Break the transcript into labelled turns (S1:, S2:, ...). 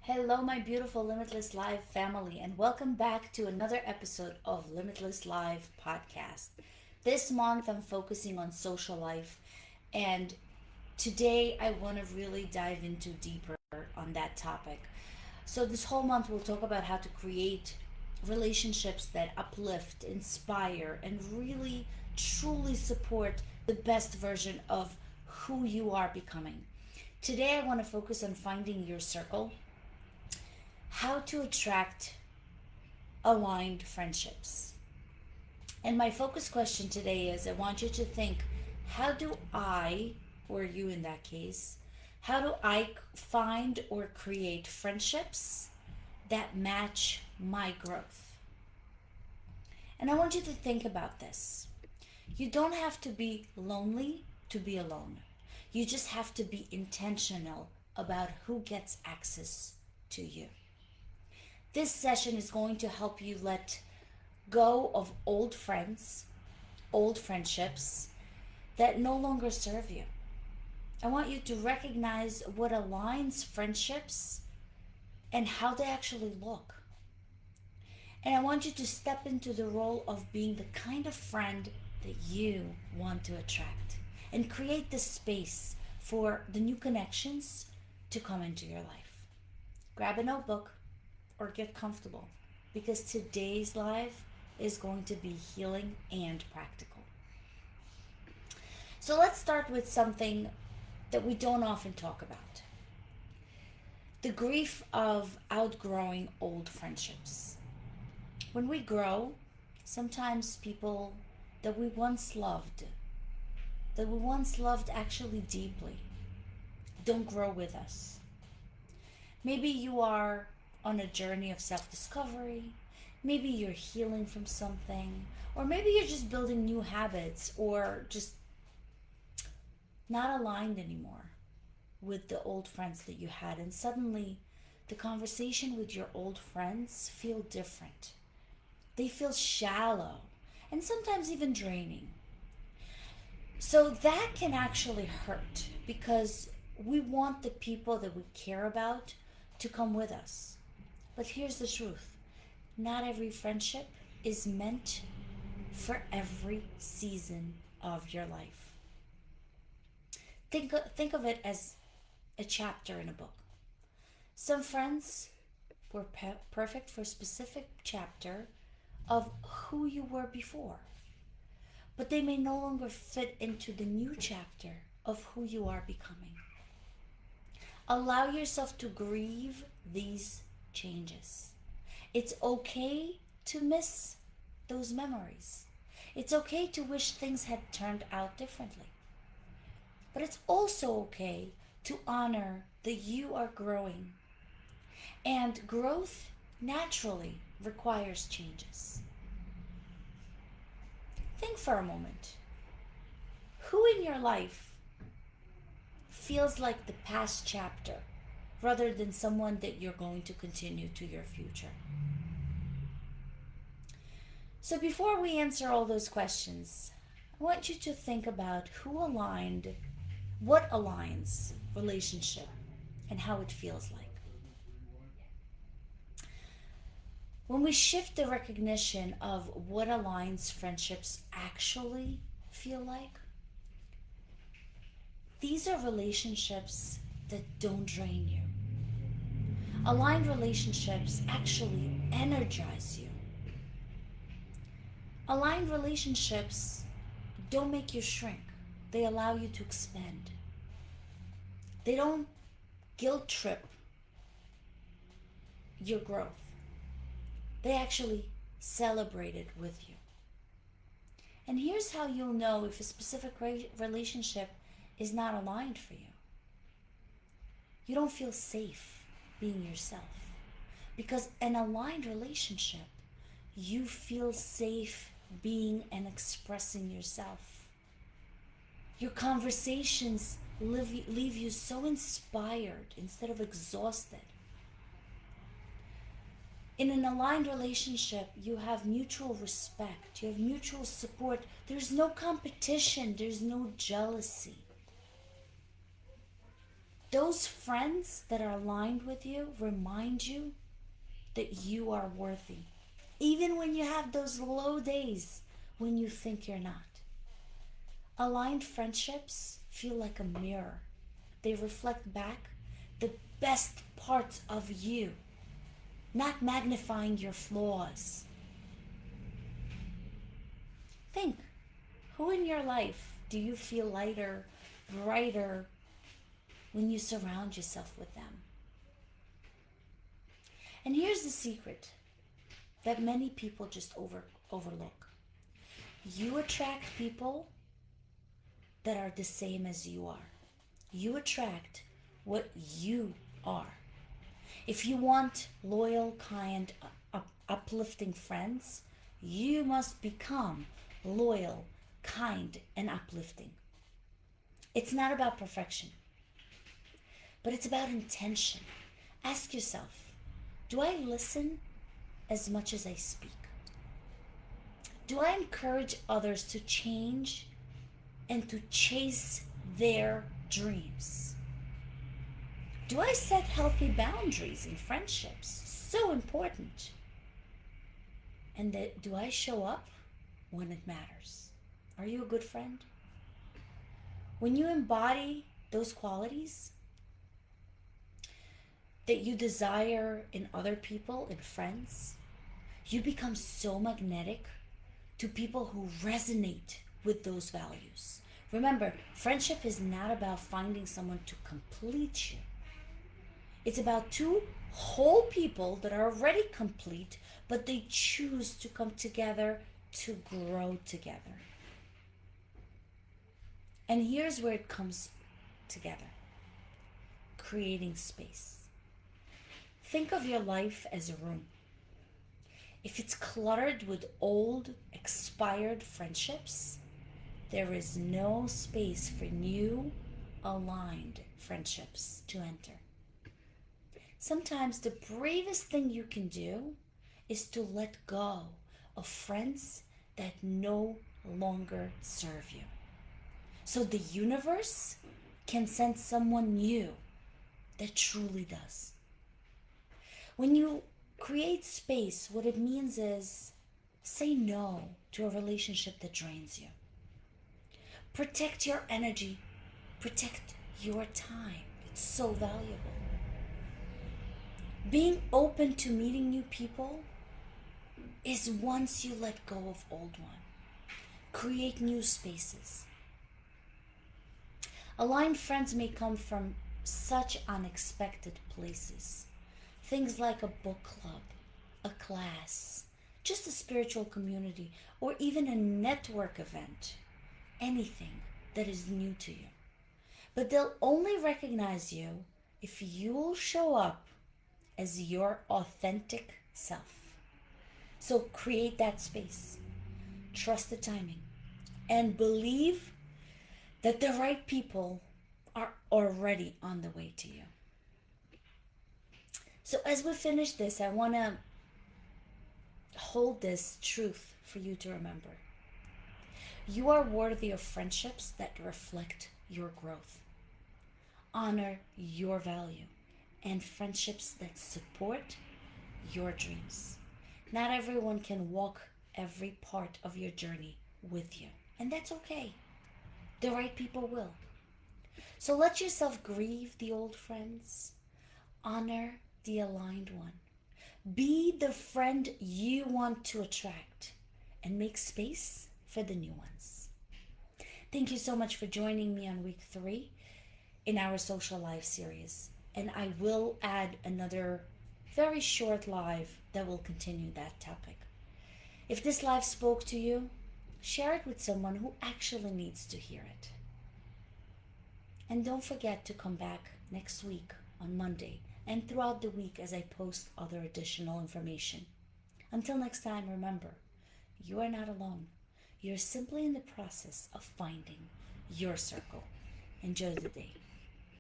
S1: Hello, my beautiful Limitless Live family, and welcome back to another episode of Limitless Live podcast. This month, I'm focusing on social life, and today I want to really dive into deeper on that topic. So, this whole month, we'll talk about how to create relationships that uplift, inspire, and really truly support the best version of who you are becoming. Today, I want to focus on finding your circle, how to attract aligned friendships. And my focus question today is I want you to think, how do I, or you in that case, how do I find or create friendships that match my growth? And I want you to think about this. You don't have to be lonely to be alone. You just have to be intentional about who gets access to you. This session is going to help you let go of old friends, old friendships that no longer serve you. I want you to recognize what aligns friendships and how they actually look. And I want you to step into the role of being the kind of friend that you want to attract and create the space for the new connections to come into your life. Grab a notebook or get comfortable because today's live is going to be healing and practical. So let's start with something that we don't often talk about: the grief of outgrowing old friendships. When we grow, sometimes people that we once loved actually deeply, don't grow with us. Maybe you are on a journey of self discovery, maybe you're healing from something, or maybe you're just building new habits or just not aligned anymore with the old friends that you had, and suddenly the conversation with your old friends feel different. They feel shallow and sometimes even draining. So that can actually hurt because we want the people that we care about to come with us. But here's the truth: not every friendship is meant for every season of your life. Think of it as a chapter in a book. Some friends were perfect for a specific chapter of who you were before, but they may no longer fit into the new chapter of who you are becoming. Allow yourself to grieve these changes. It's okay to miss those memories. It's okay to wish things had turned out differently. But it's also okay to honor that you are growing. And growth naturally requires changes. Think for a moment. Who in your life feels like the past chapter rather than someone that you're going to continue to your future? So before we answer all those questions, I want you to think about what aligns relationship and how it feels like. When we shift the recognition of what aligns friendships actually feel like, these are relationships that don't drain you. Aligned relationships actually energize you. Aligned relationships don't make you shrink, they allow you to expand. They don't guilt trip your growth, they actually celebrate it with you. And here's how you'll know if a specific relationship is not aligned for you: you don't feel safe being yourself. Because an aligned relationship, you feel safe being and expressing yourself. Your conversations leave you so inspired instead of exhausted. In an aligned relationship, you have mutual respect, you have mutual support. There's no competition, there's no jealousy. Those friends that are aligned with you remind you that you are worthy, even when you have those low days when you think you're not. Aligned friendships feel like a mirror. They reflect back the best parts of you, not magnifying your flaws. Think, who in your life do you feel lighter, brighter when you surround yourself with them? And here's the secret that many people just overlook. You attract people that are the same as you are. You attract what you are. If you want loyal, kind, uplifting friends, you must become loyal, kind, and uplifting. It's not about perfection, but it's about intention. Ask yourself, do I listen as much as I speak? Do I encourage others to change and to chase their dreams? Do I set healthy boundaries in friendships? So important. And do I show up when it matters? Are you a good friend? When you embody those qualities that you desire in other people, in friends, you become so magnetic to people who resonate with those values. Remember, friendship is not about finding someone to complete you. It's about two whole people that are already complete, but they choose to come together to grow together. And here's where it comes together: creating space. Think of your life as a room. If it's cluttered with old, expired friendships, there is no space for new, aligned friendships to enter. Sometimes the bravest thing you can do is to let go of friends that no longer serve you, so the universe can send someone new that truly does. When you create space, what it means is say no to a relationship that drains you. Protect your energy, protect your time. It's so valuable. Being open to meeting new people is once you let go of old ones. Create new spaces. Aligned friends may come from such unexpected places. Things like a book club, a class, just a spiritual community, or even a network event. Anything that is new to you. But they'll only recognize you if you'll show up as your authentic self. So create that space. Trust the timing. And believe that the right people are already on the way to you. So as we finish this, I want to hold this truth for you to remember. You are worthy of friendships that reflect your growth, honor your value, and friendships that support your dreams. Not everyone can walk every part of your journey with you, and that's okay. The right people will. So let yourself grieve the old friends, honor the aligned one. Be the friend you want to attract, and make space for the new ones. Thank you so much for joining me on week 3 in our social life series. And I will add another very short live that will continue that topic. If this live spoke to you, share it with someone who actually needs to hear it. And don't forget to come back next week on Monday and throughout the week as I post other additional information. Until next time, remember, you are not alone. You're simply in the process of finding your circle. Enjoy the day.